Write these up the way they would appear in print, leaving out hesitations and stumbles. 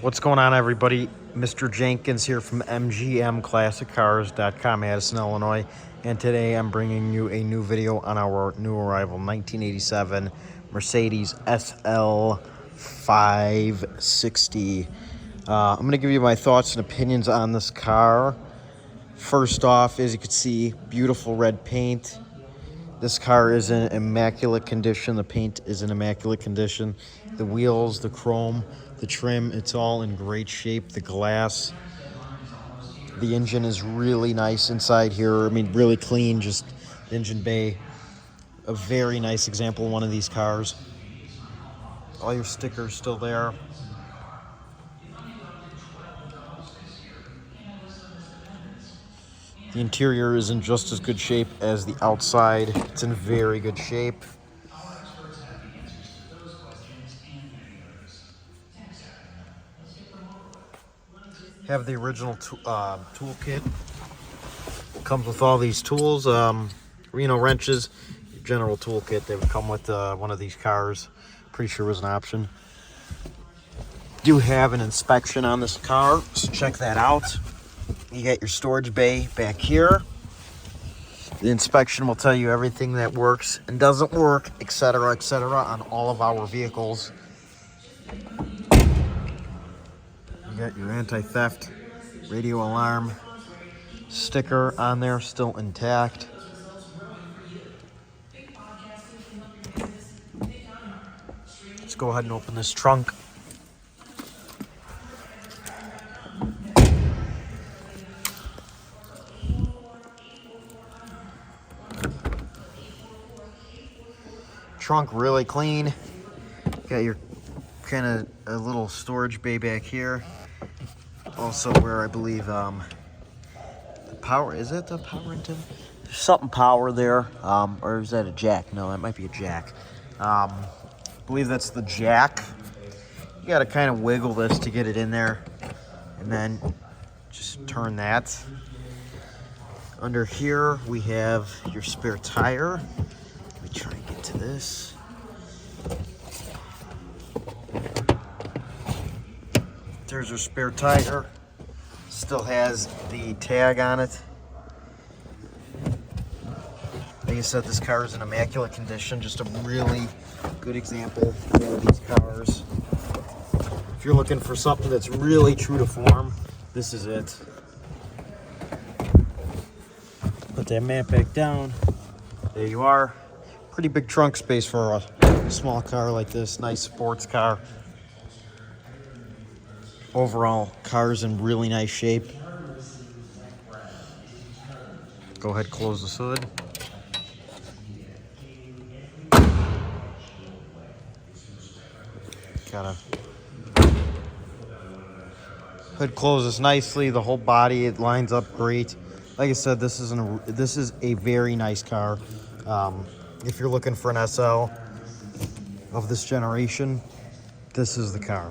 What's going on, everybody? Mr. Jenkins here from MGM Classic Cars.com, Addison, Illinois. And today I'm bringing you a new video on our new arrival 1987 Mercedes SL 560. I'm going to give you my thoughts and opinions on this car. First off, as you can see, beautiful red paint. This car is in immaculate condition. The paint is in immaculate condition. The wheels, the chrome, the trim, it's all in great shape. The glass, the engine is really nice inside here. I mean, really clean, just engine bay. A very nice example of one of these cars. All your stickers still there. The interior is in just as good shape as the outside. It's in very good shape. Have the original toolkit. Comes with all these tools, wrenches, general toolkit. They would come with one of these cars. Pretty sure it was an option. Do have an inspection on this car, so check that out. You got your storage bay back here. The inspection will tell you everything that works and doesn't work, etc., on all of our vehicles. You got your anti-theft radio alarm sticker on there, still intact. Let's go ahead and open this trunk. Trunk really clean. Got your kind of a little storage bay back here. Also where I believe the power, is it the power into? There's something power there, or is that a jack? No, that might be a jack. I believe that's the jack. You gotta kind of wiggle this to get it in there, and then just turn that. Under here we have your spare tire. Let me try and get to this. There's your spare tire. Still has the tag on it. Like I said, this car is in immaculate condition. Just a really good example of one of these cars. If you're looking for something that's really true to form, this is it. Put that mat back down. There you are. Pretty big trunk space for a small car like this. Nice sports car. Overall, car's in really nice shape. Go ahead, close this hood. Hood closes nicely. The whole body, it lines up great. Like I said, this is a very nice car. If you're looking for an SL of this generation, this is the car.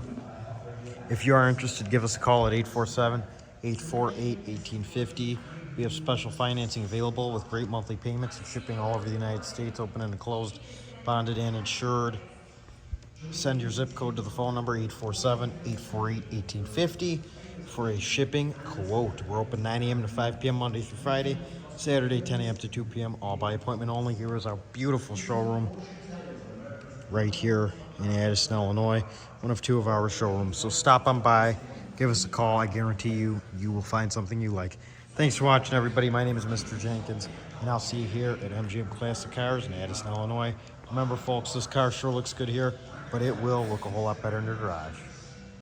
If you are interested, give us a call at 847-848-1850. We have special financing available with great monthly payments and shipping all over the United States, open and closed, bonded and insured. Send your zip code to the phone number 847-848-1850 for a shipping quote. We're open 9 a.m. to 5 p.m. Monday through Friday, Saturday 10 a.m. to 2 p.m. all by appointment only. Here is our beautiful showroom right here in Addison, Illinois, one of two of our showrooms. So stop on by, give us a call. I guarantee you will find something you like. Thanks for watching, everybody. My name is Mr. Jenkins, and I'll see you here at MGM Classic Cars in Addison, Illinois. Remember, folks, this car sure looks good here, but it will look a whole lot better in your garage.